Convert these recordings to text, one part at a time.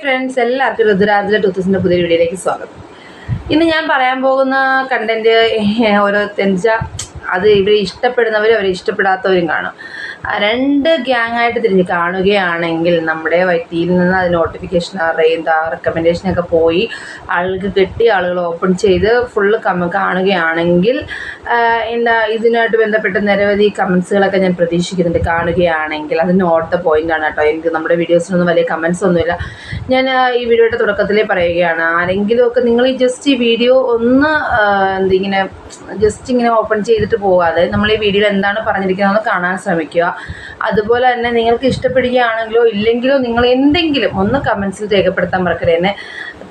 Friends, എല്ലാവർക്കും ഋതുരാജിലെ ടൂത്തസിൻ്റെ പുതിയ വീഡിയോയിലേക്ക് സ്വാഗതം. ഇന്ന് ഞാൻ പറയാൻ പോകുന്ന കണ്ടന്റ് അത് ഇവരെ ഇഷ്ടപ്പെടുന്നവരും അവരെ ഇഷ്ടപ്പെടാത്തവരും കാണും. രണ്ട് ഗ്യാങ്ങായിട്ട് തിരിഞ്ഞ് കാണുകയാണെങ്കിൽ നമ്മുടെ വൈറ്റിയിൽ നിന്ന് അത് നോട്ടിഫിക്കേഷൻ റെക്കമെൻഡേഷനൊക്കെ പോയി ആളുകൾക്ക് കിട്ടിയ ആളുകൾ ഓപ്പൺ ചെയ്ത് ഫുള്ള് കാണുകയാണെങ്കിൽ ഇതിനായിട്ട് ബന്ധപ്പെട്ട നിരവധി കമൻസുകളൊക്കെ ഞാൻ പ്രതീക്ഷിക്കുന്നുണ്ട്. കാണുകയാണെങ്കിൽ അത് നോട്ട് ദ പോയിൻ്റാണ് കേട്ടോ. എനിക്ക് നമ്മുടെ വീഡിയോസിനൊന്നും വലിയ കമൻസ് ഒന്നുമില്ല. ഞാൻ ഈ വീഡിയോയുടെ തുടക്കത്തിലേ പറയുകയാണ്, ആരെങ്കിലുമൊക്കെ നിങ്ങൾ ഈ വീഡിയോ ഒന്ന് ഇങ്ങനെ ഓപ്പൺ ചെയ്തിട്ട് പോകാതെ നമ്മൾ ഈ വീഡിയോയിൽ എന്താണ് പറഞ്ഞിരിക്കുന്നതെന്ന് കാണാൻ ശ്രമിക്കുക. അതുപോലെ തന്നെ നിങ്ങൾക്ക് ഇഷ്ടപ്പെടുകയാണെങ്കിലോ ഇല്ലെങ്കിലോ നിങ്ങൾ എന്തെങ്കിലും ഒന്ന് കമൻസിൽ രേഖപ്പെടുത്താൻ മറക്കരുത്. എന്നെ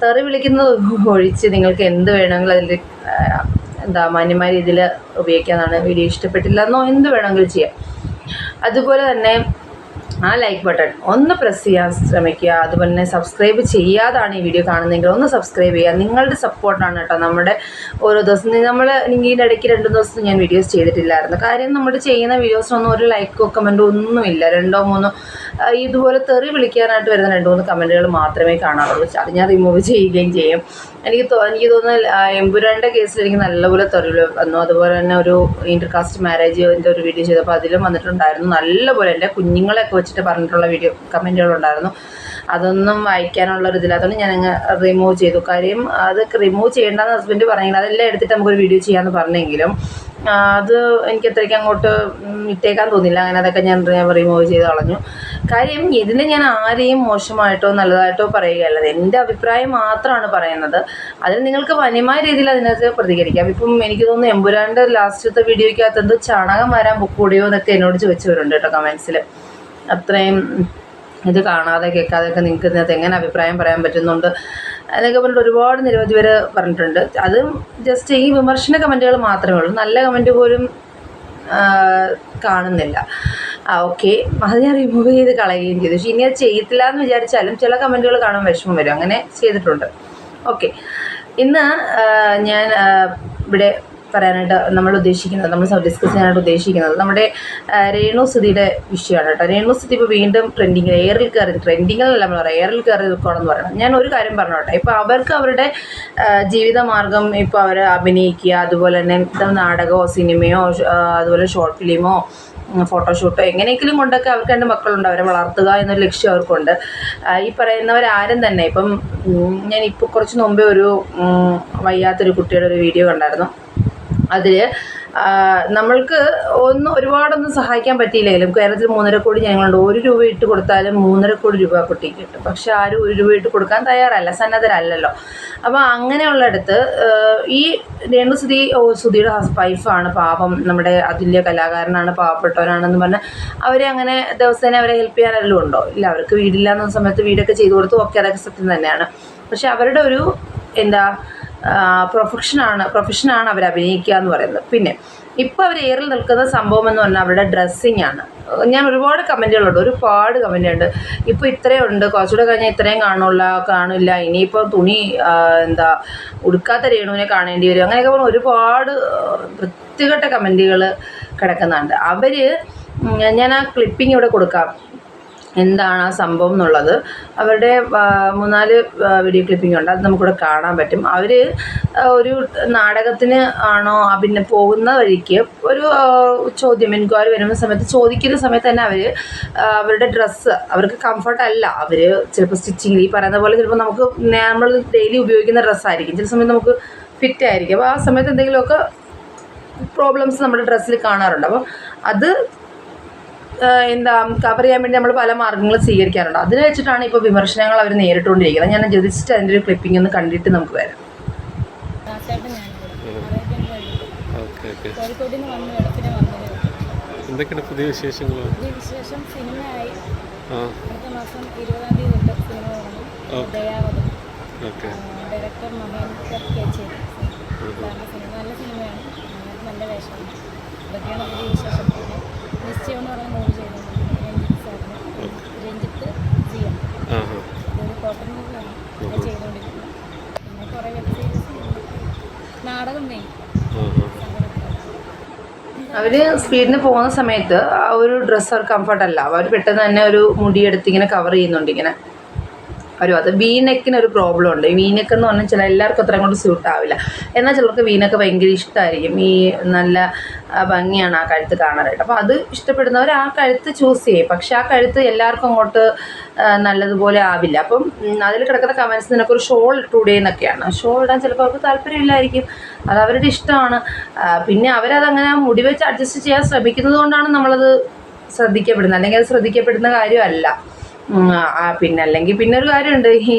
തെറി വിളിക്കുന്നത് ഒഴിച്ച് നിങ്ങൾക്ക് എന്ത് വേണമെങ്കിലും അതിൽ മാന്യമായ രീതിയിൽ ഉപയോഗിക്കാമെന്നാണ്. വീഡിയോ ഇഷ്ടപ്പെട്ടില്ല എന്നോ എന്ത് വേണമെങ്കിലും ചെയ്യാം. അതുപോലെ തന്നെ ആ ലൈക്ക് ബട്ടൺ ഒന്ന് പ്രസ് ചെയ്യാൻ ശ്രമിക്കുക. അതുപോലെ തന്നെ സബ്സ്ക്രൈബ് ചെയ്യാതാണ് ഈ വീഡിയോ കാണുന്നതെങ്കിൽ ഒന്ന് സബ്സ്ക്രൈബ് ചെയ്യുക. നിങ്ങളുടെ സപ്പോർട്ടാണ് കേട്ടോ നമ്മുടെ ഓരോ ദിവസം. ഇതിൻ്റെ ഇടയ്ക്ക് 2 ദിവസം ഞാൻ വീഡിയോസ് ചെയ്തിട്ടില്ലായിരുന്നു. കാര്യം നമ്മൾ ചെയ്യുന്ന വീഡിയോസിനൊന്നും ഒരു ലൈക്കോ കമൻറ്റോ ഒന്നുമില്ല. 2 or 3 ഇതുപോലെ തെറി വിളിക്കാനായിട്ട് വരുന്ന 2-3 കമൻറ്റുകൾ മാത്രമേ കാണാറുള്ളൂ. അത് ഞാൻ റിമൂവ് ചെയ്യുകയും ചെയ്യും. എനിക്ക് തോന്നുന്നു എമ്പുരാൻ്റെ കേസിൽ എനിക്ക് നല്ലപോലെ തെറി വന്നു. അതുപോലെ തന്നെ ഒരു ഇൻ്റർകാസ്റ്റ് മാരേജിൻ്റെ ഒരു വീഡിയോ ചെയ്തപ്പോൾ അതിലും വന്നിട്ടുണ്ടായിരുന്നു. നല്ലപോലെ എൻ്റെ കുഞ്ഞുങ്ങളെയൊക്കെ വെച്ചിട്ട് പറഞ്ഞിട്ടുള്ള കമൻറ്റുകളുണ്ടായിരുന്നു. അതൊന്നും വായിക്കാനുള്ളൊരിതില്ലാത്തതുകൊണ്ട് ഞാനങ്ങ് റിമൂവ് ചെയ്തു. കാര്യം അതൊക്കെ റിമൂവ് ചെയ്യേണ്ടെന്ന് ഹസ്ബൻഡ് പറഞ്ഞെങ്കിൽ അതെല്ലാം എടുത്തിട്ട് നമുക്കൊരു വീഡിയോ ചെയ്യാമെന്ന് പറഞ്ഞെങ്കിലും അത് എനിക്ക് അത്രയ്ക്ക് അങ്ങോട്ട് ഇട്ടേക്കാൻ തോന്നില്ല. അങ്ങനെ അതൊക്കെ ഞാൻ റിമൂവ് ചെയ്ത് കളഞ്ഞു. കാര്യം ഇതിൽ ഞാൻ ആരെയും മോശമായിട്ടോ നല്ലതായിട്ടോ പറയുകയല്ല, എൻ്റെ അഭിപ്രായം മാത്രമാണ് പറയുന്നത്. അതിൽ നിങ്ങൾക്ക് മാന്യമായ രീതിയിൽ അതിനകത്ത് പ്രതികരിക്കാം. ഇപ്പം എനിക്ക് തോന്നുന്നു എമ്പുരാൻ്റെ ലാസ്റ്റത്തെ വീഡിയോയ്ക്കകത്ത് എന്തോ ചാണകം വരാൻ കൂടിയോ എന്നൊക്കെ എന്നോട് ചോദിച്ചവരുണ്ട് കേട്ടോ കമൻസിൽ. അത്രയും ഇത് കാണാതെ കേൾക്കാതെയൊക്കെ നിങ്ങൾക്ക് ഇതിനകത്ത് എങ്ങനെ അഭിപ്രായം പറയാൻ പറ്റുന്നുണ്ട് എന്നൊക്കെ പറഞ്ഞിട്ട് ഒരുപാട് നിരവധി പേര് പറഞ്ഞിട്ടുണ്ട്. അത് ജസ്റ്റ് ഈ വിമർശന കമൻറ്റുകൾ മാത്രമേ ഉള്ളൂ. നല്ല കമൻറ്റ് പോലും കാണുന്നില്ല. ഓക്കെ, അത് ഞാൻ റിമൂവ് ചെയ്ത് കളയുകയും ചെയ്തു. പക്ഷേ ഇനി അത് ചെയ്യത്തില്ല എന്ന് വിചാരിച്ചാലും ചില കമൻറ്റുകൾ കാണുമ്പോൾ വിഷമം വരും. അങ്ങനെ ചെയ്തിട്ടുണ്ട്. ഓക്കെ, ഇന്ന് ഞാൻ ഇവിടെ പറയാനായിട്ട് നമ്മൾ ഡിസ്കസ് ചെയ്യാനായിട്ട് ഉദ്ദേശിക്കുന്നത് നമ്മുടെ രേണുസുതിയുടെ വിഷയമാണ് കേട്ടോ. രേണുസുതി ഇപ്പോൾ വീണ്ടും ട്രെൻഡിങ്ങിലല്ല നമ്മൾ പറയാം, എയറിൽ കയറി നിൽക്കുകയാണെന്ന് പറയണം. ഞാൻ ഒരു കാര്യം പറഞ്ഞോട്ടെ. ഇപ്പോൾ അവർക്ക് അവരുടെ ജീവിതമാർഗം ഇപ്പോൾ അവർ അഭിനയിക്കുക, അതുപോലെ തന്നെ നാടകമോ സിനിമയോ അതുപോലെ ഷോർട്ട് ഫിലിമോ ഫോട്ടോഷൂട്ടോ എങ്ങനെയെങ്കിലും കൊണ്ടൊക്കെ അവർക്ക് 2 മക്കളുണ്ട്. അവരെ വളർത്തുക എന്നൊരു ലക്ഷ്യം അവർക്കുണ്ട്. ഈ പറയുന്നവരാരും തന്നെ ഇപ്പം ഞാനിപ്പോൾ കുറച്ച് മുമ്പേ ഒരു വയ്യാത്തൊരു കുട്ടിയുടെ ഒരു വീഡിയോ കണ്ടായിരുന്നു. അതിൽ നമ്മൾക്ക് ഒരുപാടൊന്നും സഹായിക്കാൻ പറ്റിയില്ലെങ്കിലും കേരളത്തിൽ 3.5 കോടി ജനങ്ങളുണ്ട്. 1 രൂപ ഇട്ട് കൊടുത്താലും 3.5 കോടി രൂപ കുട്ടിക്ക് കിട്ടും. പക്ഷെ ആരും 1 രൂപ ഇട്ട് കൊടുക്കാൻ തയ്യാറല്ല, സന്നദ്ധരല്ലല്ലോ. അപ്പോൾ അങ്ങനെയുള്ളിടത്ത് ഈ സുധിയുടെ വൈഫാണ്, പാവം, നമ്മുടെ അതുല്യ കലാകാരനാണ്, പാവപ്പെട്ടവരാണെന്ന് പറഞ്ഞാൽ അവരെ അങ്ങനെ ദിവസേന അവരെ ഹെൽപ്പ് ചെയ്യാനെല്ലാം ഉണ്ടോ? ഇല്ല. അവർക്ക് വീടില്ല എന്ന സമയത്ത് വീടൊക്കെ ചെയ്തു കൊടുത്തു. ഒക്കെ അതൊക്കെ സത്യം തന്നെയാണ്. പക്ഷെ അവരുടെ ഒരു പ്രൊഫഷനാണ് അവർ അഭിനയിക്കുക എന്ന് പറയുന്നത്. പിന്നെ ഇപ്പോൾ അവർ എയറിൽ നിൽക്കുന്ന സംഭവം എന്ന് പറഞ്ഞാൽ അവരുടെ ഡ്രസ്സിങ് ആണ്. ഞാൻ ഒരുപാട് ഒരുപാട് കമൻ്റ് ഉണ്ട്. ഇപ്പോൾ ഇത്രയുണ്ട്, കുറച്ചുകൂടെ കഴിഞ്ഞാൽ ഇത്രയും കാണില്ല, ഇനിയിപ്പോൾ തുണി ഉടുക്കാത്ത രേണുവിനെ കാണേണ്ടി വരും, അങ്ങനെയൊക്കെ പറഞ്ഞ് ഒരുപാട് വൃത്തികെട്ട കമൻറ്റുകൾ കിടക്കുന്നുണ്ട്. ഞാൻ ആ ക്ലിപ്പിംഗ് ഇവിടെ കൊടുക്കാം, എന്താണ് ആ സംഭവം എന്നുള്ളത്. അവരുടെ 3-4 വീഡിയോ ക്ലിപ്പിംഗ് ഉണ്ട്, അത് നമുക്കിവിടെ കാണാൻ പറ്റും. അവർ ഒരു നാടകത്തിന് ആണോ പോകുന്ന വഴിക്ക് ഒരു ചോദ്യം എൻക്വയറി വരുന്ന സമയത്ത് ചോദിക്കുന്ന സമയത്ത് തന്നെ അവരുടെ ഡ്രസ്സ് അവർക്ക് കംഫർട്ടല്ല. അവർ ചിലപ്പോൾ സ്റ്റിച്ചിങ്ങിൽ ഈ പറയുന്ന പോലെ ചിലപ്പോൾ നമ്മൾ ഡെയിലി ഉപയോഗിക്കുന്ന ഡ്രസ്സായിരിക്കും, ചില സമയത്ത് നമുക്ക് ഫിറ്റ് ആയിരിക്കും. അപ്പോൾ ആ സമയത്ത് എന്തെങ്കിലുമൊക്കെ പ്രോബ്ലംസ് നമ്മുടെ ഡ്രസ്സിൽ കാണാറുണ്ട്. അപ്പോൾ അത് കവർ ചെയ്യാൻ വേണ്ടി നമ്മൾ പല മാർഗ്ഗങ്ങളും സ്വീകരിക്കാറുണ്ട്. അതിനെ വെച്ചിട്ടാണ് ഇപ്പോൾ വിമർശനങ്ങൾ അവർ നേരിട്ടുകൊണ്ടിരിക്കുന്നത്. ഞാൻ ജസ്റ്റ് അതിൻ്റെ ഒരു ക്ലിപ്പിംഗ് ഒന്ന് കണ്ടിട്ട് നമുക്ക് വരാം. എന്തൊക്കെയാണ് പുതിയ വിശേഷങ്ങൾ? വിശേഷം സിനിമയായി. അടുത്ത മാസം 20-ാം തീയതി തൊട്ട് സിനിമ തുടങ്ങും. ദയാവധം. ഡയറക്ടർ മഹേന്ദ്ര കേച്ചേരി. സിനിമ നല്ല സിനിമയാണ്, നല്ല വേഷമാണ്. ഇതൊക്കെയാണ് പുതിയ വിശേഷം. നിശ്ചയം എന്ന് പറയുന്ന മൂവി ചെയ്തുകൊണ്ടിരിക്കുന്നത് രഞ്ജിത്ത് ജിയ. ഇതൊരു കോട്ടൺ മൂവിയാണ് ചെയ്തുകൊണ്ടിരിക്കുന്നത്. പിന്നെ കുറേ വെബ് സീരീസ്, നാടകം മെയിൻ. അവർ സ്പീഡിന് പോകുന്ന സമയത്ത് ആ ഒരു ഡ്രസ്സ് അവർക്ക് കംഫർട്ടല്ല. അവർ പെട്ടെന്ന് തന്നെ ഒരു മുടിയെടുത്ത് ഇങ്ങനെ കവർ ചെയ്യുന്നുണ്ട് ഇങ്ങനെ അത് വീനെക്കിനൊരു പ്രോബ്ലം ഉണ്ട്. ഈ വീനെക്ക് എന്ന് പറഞ്ഞാൽ ചില എല്ലാവർക്കും അത്രയും കൊണ്ട് സ്യൂട്ട് ആവില്ല. എന്നാൽ ചിലർക്ക് വീനൊക്കെ ഭയങ്കര ഇഷ്ടമായിരിക്കും. ഈ നല്ല ഭംഗിയാണ് ആ കഴുത്ത് കാണാനായിട്ട്. അപ്പോൾ അത് ഇഷ്ടപ്പെടുന്നവർ ആ കഴുത്ത് ചൂസ് ചെയ്യും. പക്ഷെ ആ കഴുത്ത് എല്ലാവർക്കും അങ്ങോട്ട് നല്ലതുപോലെ ആവില്ല. അപ്പം അതിൽ കിടക്കുന്ന കമൻസ് നിനക്കൊരു ഷോൾ ഇട്ടൂടെ എന്നൊക്കെയാണ്. ഷോൾ ഇടാൻ ചിലപ്പോൾ അവർക്ക് താല്പര്യമില്ലായിരിക്കും. അത് അവരുടെ ഇഷ്ടമാണ്. പിന്നെ അവരതങ്ങനെ മുടി വെച്ച് അഡ്ജസ്റ്റ് ചെയ്യാൻ ശ്രമിക്കുന്നത് കൊണ്ടാണ് നമ്മളത് ശ്രദ്ധിക്കപ്പെടുന്നത്. അല്ലെങ്കിൽ അത് ശ്രദ്ധിക്കപ്പെടുന്ന കാര്യമല്ല. പിന്നെ അല്ലെങ്കിൽ പിന്നെ ഒരു കാര്യമുണ്ട്, ഈ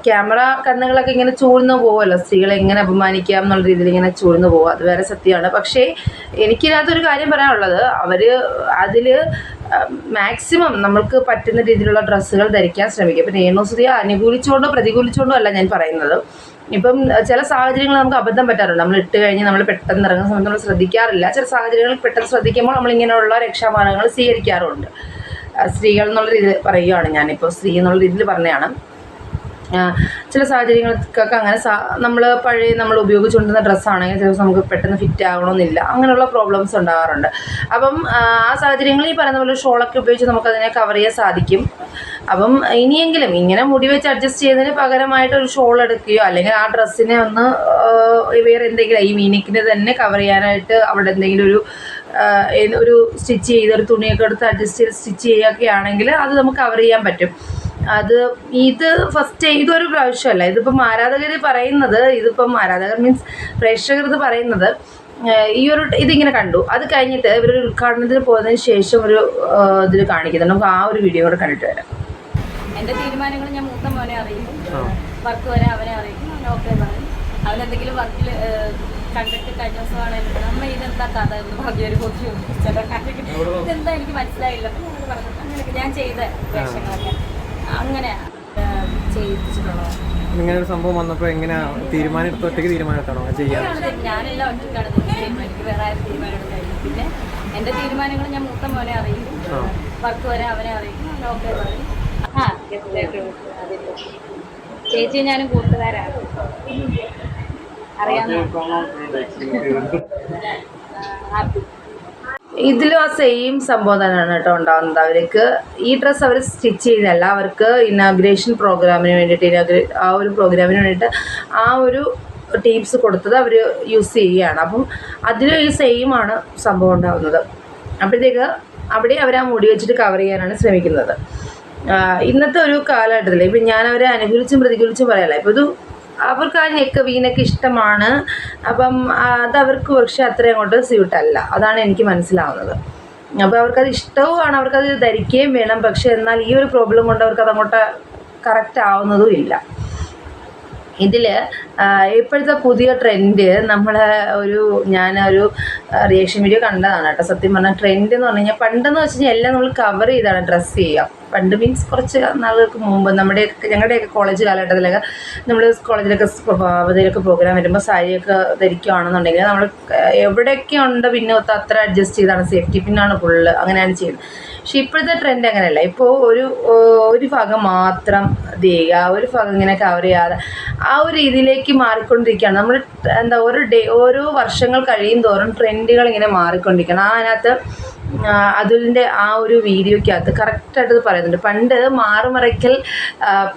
ക്യാമറ കണ്ണുകളൊക്കെ ഇങ്ങനെ ചൂഴ്ന്നു പോകുമല്ലോ, സ്ത്രീകളെ എങ്ങനെ അപമാനിക്കാം എന്നുള്ള രീതിയിൽ ഇങ്ങനെ ചൂഴ്ന്നു പോകും. അത് വേറെ സത്യമാണ്. പക്ഷേ എനിക്കിതിനകത്തൊരു കാര്യം പറയാനുള്ളത്, അവർ അതിൽ മാക്സിമം നമ്മൾക്ക് പറ്റുന്ന രീതിയിലുള്ള ഡ്രസ്സുകൾ ധരിക്കാൻ ശ്രമിക്കും. ഇപ്പം രേണുസുതിയെ അനുകൂലിച്ചുകൊണ്ടോ പ്രതികൂലിച്ചുകൊണ്ടോ അല്ല ഞാൻ പറയുന്നത്. ഇപ്പം ചില സാഹചര്യങ്ങൾ നമുക്ക് അബദ്ധം പറ്റാറുണ്ട്. നമ്മൾ ഇട്ട് കഴിഞ്ഞ് നമ്മൾ പെട്ടെന്ന് ഇറങ്ങുന്ന സമയത്ത് നമ്മൾ ശ്രദ്ധിക്കാറില്ല. ചില സാഹചര്യങ്ങളിൽ പെട്ടെന്ന് ശ്രദ്ധിക്കുമ്പോൾ നമ്മളിങ്ങനെയുള്ള രക്ഷാമാർഗ്ഗങ്ങൾ സ്വീകരിക്കാറുണ്ട്. സ്ത്രീകൾ എന്നുള്ള രീതിയിൽ പറയുകയാണ്, ഞാനിപ്പോൾ സ്ത്രീ എന്നുള്ള രീതിയിൽ പറഞ്ഞതാണ്. ചില സാഹചര്യങ്ങൾക്കൊക്കെ അങ്ങനെ നമ്മൾ ഉപയോഗിച്ചുകൊണ്ടിരുന്ന ഡ്രസ്സാണെങ്കിൽ ചില ദിവസം നമുക്ക് പെട്ടെന്ന് ഫിറ്റ് ആകണമെന്നില്ല. അങ്ങനെയുള്ള പ്രോബ്ലംസ് ഉണ്ടാകാറുണ്ട്. അപ്പം ആ സാഹചര്യങ്ങളിൽ ഈ പറയുന്ന പോലെ ഷോളൊക്കെ ഉപയോഗിച്ച് നമുക്കതിനെ കവർ ചെയ്യാൻ സാധിക്കും. അപ്പം ഇനിയെങ്കിലും ഇങ്ങനെ മുടി വെച്ച് അഡ്ജസ്റ്റ് ചെയ്യുന്നതിന് പകരമായിട്ട് ഒരു ഷോൾ എടുക്കുകയോ അല്ലെങ്കിൽ ആ ഡ്രസ്സിനെ ഒന്ന് വേറെ എന്തെങ്കിലും ഈ വീനെക്കിനെ തന്നെ കവർ ചെയ്യാനായിട്ട് അവിടെ എന്തെങ്കിലും ഒരു സ്റ്റിച്ച് ചെയ്ത് ഒരു തുണിയൊക്കെ എടുത്ത് അഡ്ജസ്റ്റ് ചെയ്ത് സ്റ്റിച്ച് ചെയ്യുകയൊക്കെ ആണെങ്കിൽ അത് നമുക്ക് കവർ ചെയ്യാൻ പറ്റും. ഇത് ഫസ്റ്റ് ഇതൊരു പ്രാവശ്യമല്ല. ഇതിപ്പം ആരാധകർ മീൻസ് പ്രേക്ഷകർ ഇത് പറയുന്നത് ഇതിങ്ങനെ കണ്ടു. അത് കഴിഞ്ഞിട്ട് ഇവരൊരു ഉദ്ഘാടനത്തിന് പോയതിന് ശേഷം ഒരു ഇതിൽ കാണിക്കുന്നുണ്ട്. നമുക്ക് ആ ഒരു വീഡിയോ കൂടെ കണ്ടിട്ട് വരാം. എൻ്റെ തീരുമാനങ്ങൾ ഞാൻ മൂത്ത മോനെ അറിയിക്കും. വർക്ക് വരെ അവനെ അറിയിക്കും. അവൻ ഓക്കെ പറയും. അവനെന്തെങ്കിലും വർക്കിൽ കണ്ടിട്ട് കഴിഞ്ഞ ദിവസമാണെങ്കിൽ അമ്മ ഇതെന്താ കഥ എന്ന് പറഞ്ഞൊരു ബോധ്യം ചില കാര്യങ്ങൾ ഇതെന്താ എനിക്ക് മനസ്സിലായില്ല. അപ്പം ഞങ്ങൾ പറഞ്ഞു അങ്ങനെയൊക്കെ ഞാൻ ചെയ്ത വേഷങ്ങളൊക്കെ അങ്ങനെ ചെയ്യിപ്പിച്ചിട്ടുള്ളൂ. ഇങ്ങനെ ഒരു സംഭവം വന്നപ്പോൾ എങ്ങനെയാ ഒറ്റയ്ക്ക് തീരുമാനമെടുത്താണോ ചെയ്യാൻ? ഞാനെല്ലാം ഒറ്റയ്ക്കാണ് തീരുമാനം. എനിക്ക് വേറെ ആരും തീരുമാനം എടുക്കായിരുന്നു. പിന്നെ എൻ്റെ തീരുമാനങ്ങൾ ഞാൻ മൂത്ത മോനെ അറിയിക്കും. വർക്ക് വരെ അവനെ അറിയിക്കും. അവൻ ഓക്കെ പറയും. ചേച്ചി ഞാനും കൂട്ടുകാരാണ്. ഇതിലും ആ സെയിം സംഭവം തന്നെയാണ് കേട്ടോ ഉണ്ടാകുന്നത്. അവർക്ക് ഈ ഡ്രസ്സ് അവർ സ്റ്റിച്ച് ചെയ്തല്ല, അവർക്ക് ഇനാഗ്രേഷൻ പ്രോഗ്രാമിന് വേണ്ടിയിട്ട് ആ ഒരു പ്രോഗ്രാമിന് വേണ്ടിയിട്ട് ആ ഒരു ടീംസ് കൊടുത്തത് അവർ യൂസ് ചെയ്യുകയാണ്. അപ്പം അതിലും ഈ സെയിമാണ് സംഭവം ഉണ്ടാകുന്നത്. അപ്പോഴത്തേക്ക് അവിടെ അവർ ആ മുടി വെച്ചിട്ട് കവർ ചെയ്യാനാണ് ശ്രമിക്കുന്നത്. ഇന്നത്തെ ഒരു കാലഘട്ടത്തിൽ ഇപ്പം ഞാൻ അവരെ അനുകൂലിച്ചും പ്രതികൂലിച്ചും പറയല്ല. ഇപ്പോൾ അവർക്ക് ആ വീനൊക്കെ ഇഷ്ടമാണ്. അപ്പം അതവർക്ക് പക്ഷേ അത്രയും അങ്ങോട്ട് സ്യൂട്ടല്ല. അതാണ് എനിക്ക് മനസ്സിലാവുന്നത്. അപ്പോൾ അവർക്കത് ഇഷ്ടവുമാണ്, അവർക്കത് ധരിക്കുകയും വേണം. പക്ഷേ എന്നാൽ ഈ ഒരു പ്രോബ്ലം കൊണ്ട് അവർക്കത് അങ്ങോട്ട് കറക്റ്റ് ആവുന്നതും ഇല്ല. ഇതിൽ ഇപ്പോഴത്തെ പുതിയ ട്രെൻഡ് ഞാനൊരു റിയാക്ഷൻ വീഡിയോ കണ്ടതാണ് കേട്ടോ. സത്യം പറഞ്ഞാൽ ട്രെൻഡ് എന്ന് പറഞ്ഞു കഴിഞ്ഞാൽ പണ്ടെന്ന് വെച്ച് കഴിഞ്ഞാൽ എല്ലാം നമ്മൾ കവർ ചെയ്താണ് ഡ്രസ്സ് ചെയ്യുക. പണ്ട് മീൻസ് കുറച്ച് നാളുകൾക്ക് മുമ്പ് ഞങ്ങളുടെയൊക്കെ കോളേജ് കാലഘട്ടത്തിലൊക്കെ നമ്മൾ കോളേജിലൊക്കെ പ്രോഗ്രാം വരുമ്പോൾ സാരിയൊക്കെ ധരിക്കുകയാണെന്നുണ്ടെങ്കിൽ നമ്മൾ എവിടെയൊക്കെ ഉണ്ട് പിന്നെ അത്ര അഡ്ജസ്റ്റ് ചെയ്താണ്, സേഫ്റ്റി പിന്നാണ് ഫുള്ള് അങ്ങനെയാണ് ചെയ്യുന്നത്. പക്ഷെ ഇപ്പോഴത്തെ ട്രെൻഡ് അങ്ങനെയല്ല. ഇപ്പോൾ ഒരു ഭാഗം മാത്രം ചെയ്യുക, ഒരു ഭാഗം ഇങ്ങനെ കവർ ചെയ്യാതെ ആ ഒരു രീതിയിലേക്ക് മാറിക്കൊണ്ടിരിക്കുകയാണ്. നമ്മൾ ഓരോ വർഷങ്ങൾ കഴിയും തോറും ട്രെൻഡുകൾ ഇങ്ങനെ മാറിക്കൊണ്ടിരിക്കുകയാണ്. അതിനകത്ത് അതിൻ്റെ ആ ഒരു വീഡിയോയ്ക്കകത്ത് കറക്റ്റായിട്ട് ഇത് പറയുന്നുണ്ട്. പണ്ട് മാറുമറയ്ക്കൽ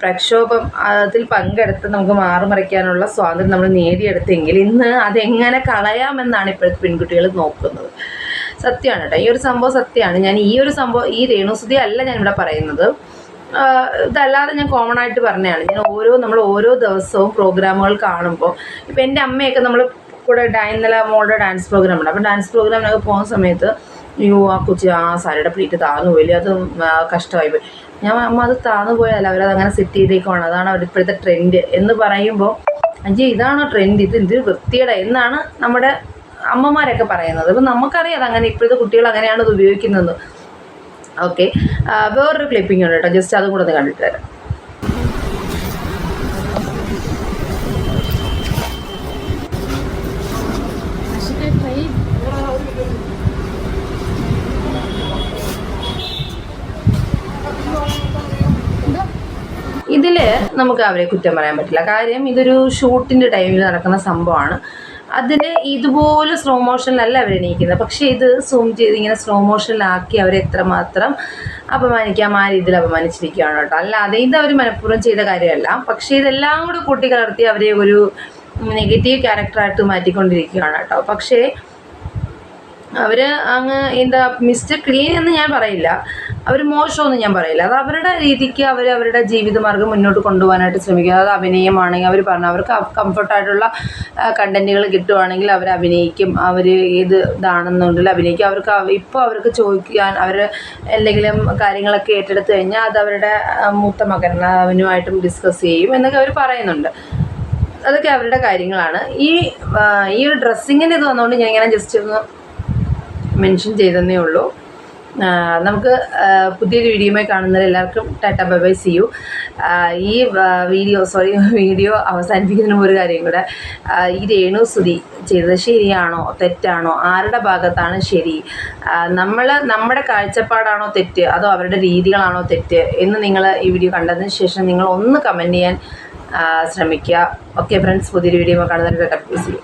പ്രക്ഷോഭം അതിൽ പങ്കെടുത്ത് നമുക്ക് മാറുമറയ്ക്കാനുള്ള സ്വാതന്ത്ര്യം നമ്മൾ നേടിയെടുത്തെങ്കിൽ ഇന്ന് അതെങ്ങനെ കളയാമെന്നാണ് ഇപ്പോഴത്തെ പെൺകുട്ടികൾ നോക്കുന്നത്. സത്യമാണ് കേട്ടോ, ഈ ഒരു സംഭവം സത്യമാണ്. ഈ രേണുസുതി അല്ല ഞാനിവിടെ പറയുന്നത്. ഇതല്ലാതെ ഞാൻ കോമൺ ആയിട്ട് പറഞ്ഞതാണ്. നമ്മൾ ഓരോ ദിവസവും പ്രോഗ്രാമുകൾ കാണുമ്പോൾ ഇപ്പം എൻ്റെ അമ്മയൊക്കെ നമ്മൾ കൂടെ ഇന്നലെ മോളുടെ ഡാൻസ് പ്രോഗ്രാം ഉണ്ട്. അപ്പോൾ ഡാൻസ് പ്രോഗ്രാമിനൊക്കെ പോകുന്ന സമയത്ത് ആ കൊച്ചി ആ സാരിയുടെ പ്ലീറ്റ് താന്നു പോയില്ലേ, അത് കഷ്ടമായി പോയി. അമ്മ അത് താന്നു പോയാൽ അവരതങ്ങനെ സെറ്റ് ചെയ്തേക്കുവാണ്, അതാണ് അവരുടെ ഇപ്പോഴത്തെ ട്രെൻഡ് എന്ന് പറയുമ്പോൾ ഇതാണോ ട്രെൻഡ്, ഇത് വൃത്തിയുടെ എന്നാണ് നമ്മുടെ അമ്മമാരൊക്കെ പറയുന്നത്. അപ്പം നമുക്കറിയാം അങ്ങനെ ഇപ്പോഴത്തെ കുട്ടികൾ അങ്ങനെയാണ് ഇത് ഉപയോഗിക്കുന്നത്. ഓക്കെ, വേറൊരു ക്ലിപ്പിംഗ് ഉണ്ട് കേട്ടോ, ജസ്റ്റ് അതും കൂടെ ഒന്ന് കണ്ടിട്ട് തരാം. ഇതിൽ നമുക്ക് അവരെ കുറ്റം പറയാൻ പറ്റില്ല. കാര്യം ഇതൊരു ഷൂട്ടിൻ്റെ ടൈമിൽ നടക്കുന്ന സംഭവമാണ്. അതിന് ഇതുപോലെ സ്ലോ മോഷനിലല്ല അവർ എണീക്കുന്നത്. പക്ഷേ ഇത് സൂം ചെയ്ത് ഇങ്ങനെ സ്ലോ മോഷനിലാക്കി അവരെ എത്രമാത്രം അപമാനിക്കാം ആ രീതിയിൽ അപമാനിച്ചിരിക്കുകയാണ് കേട്ടോ. അല്ലാതെ ഇത് അവർ മനഃപൂർവ്വം ചെയ്ത കാര്യമല്ല. പക്ഷേ ഇതെല്ലാം കൂടെ കൂട്ടിക്കലർത്തി അവരെ ഒരു നെഗറ്റീവ് ക്യാരക്ടറായിട്ട് മാറ്റിക്കൊണ്ടിരിക്കുകയാണ് കേട്ടോ. പക്ഷേ അവർ അങ്ങ് എന്താ മിസ്റ്റർ ക്ലീൻ എന്ന് ഞാൻ പറയില്ല, അവർ മോശമൊന്നും ഞാൻ പറയില്ല. അത് അവരുടെ രീതിക്ക് അവരുടെ ജീവിതമാർഗ്ഗം മുന്നോട്ട് കൊണ്ടുപോകാനായിട്ട് ശ്രമിക്കുക. അത് അഭിനയമാണെങ്കിൽ അവർ പറഞ്ഞു അവർക്ക് കംഫർട്ടായിട്ടുള്ള കണ്ടൻറ്റുകൾ കിട്ടുവാണെങ്കിൽ അവർ അഭിനയിക്കും. അവർ ഏത് ഇതാണെന്നുണ്ടെങ്കിൽ അഭിനയിക്കും. അവർക്ക് ചോദിക്കാൻ അവർ എന്തെങ്കിലും കാര്യങ്ങളൊക്കെ ഏറ്റെടുത്ത് കഴിഞ്ഞാൽ അത് അവരുടെ മൂത്ത മകൻ അവനുമായിട്ടും ഡിസ്കസ് ചെയ്യും എന്നൊക്കെ അവർ പറയുന്നുണ്ട്. അതൊക്കെ അവരുടെ കാര്യങ്ങളാണ്. ഈ ഒരു ഡ്രസ്സിങ്ങിന് ഇത് വന്നുകൊണ്ട് ഞാൻ ഇങ്ങനെ ജസ്റ്റ് ഒന്ന് മെൻഷൻ ചെയ്തതേ ഉള്ളൂ. നമുക്ക് പുതിയൊരു വീഡിയോയുമായി കാണുന്നവർ എല്ലാവർക്കും tata bye bye see you. ഈ വീഡിയോ അവസാനിപ്പിക്കുന്നതിന് ഒരു കാര്യം കൂടെ, ഈ രേണു സുധി ചെയ്തത് ശരിയാണോ തെറ്റാണോ, ആരുടെ ഭാഗത്താണ് ശരി, നമ്മുടെ കാഴ്ചപ്പാടാണോ തെറ്റ് അതോ അവരുടെ രീതികളാണോ തെറ്റ് എന്ന് നിങ്ങൾ ഈ വീഡിയോ കണ്ടതിന് ശേഷം നിങ്ങൾ ഒന്ന് കമൻറ്റ് ചെയ്യാൻ ശ്രമിക്കുക. ഓക്കെ ഫ്രണ്ട്സ്, പുതിയൊരു വീഡിയോ കാണുന്നവർ tata bye bye see U.